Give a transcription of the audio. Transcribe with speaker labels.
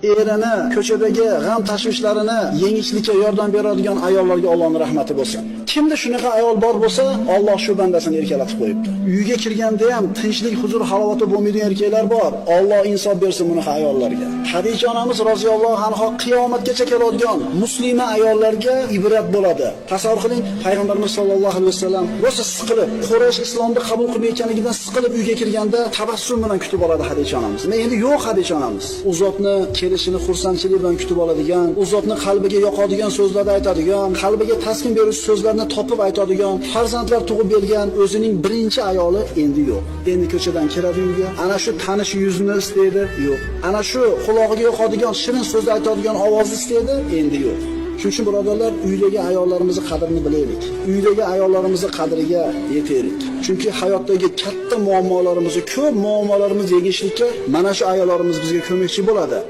Speaker 1: erini ko'chadagi g'am tashvishlarini yengishlikka yordam beradigan ayollarga Allohning rahmati bo'lsin. Kimda shunaqa ayol bor bo'lsa, Alloh shu bandasini erkalatib qo'yibdi. Uyga kirganda ham tinchlik, huzur, halovati bo'lmaydigan erkaklar bor. Alloh insof bersin bunaqa ayollarga. Xadija onamiz roziyallohu anha qiyomatgacha keladigan muslima ayollarga ibrat bo'ladi. Tasavvur qiling, payg'ambarimiz sollallohu alayhi vasallam rosa siqilib, Quraysh islomni qabul qilmayotganidan siqilib uyga kirganda tabassum bilan kutib oladi Xadija onamiz. Endi yo'q Xadija onamiz. U zotni kelishini xursandchilik bilan kutib oladigan, u zotni qalbiga yoqadigan so'zlarni aytadigan, qalbiga taskin beruvchi so'zlarni topib aytadigan, farzandlar tug'ib bergan o'zining birinchi ayoli endi yo'q. Endi ko'chadan kiradi uyga, ana shu tanish yuzni istaydi, yo'q. Ana shu qulog'iga yoqadigan shirin so'zni aytadigan ovozni istaydi, endi yo'q. Shuning uchun birodarlar, uydagi ayollarimizni qadrini bilaylik. Uydagi ayollarimizni qadriga yetaylik. Chunki hayotdagi katta muammolarimizni, ko'p muammolarimizni yengishlikka mana shu ayollarimiz bizga ko'makchi bo'ladi.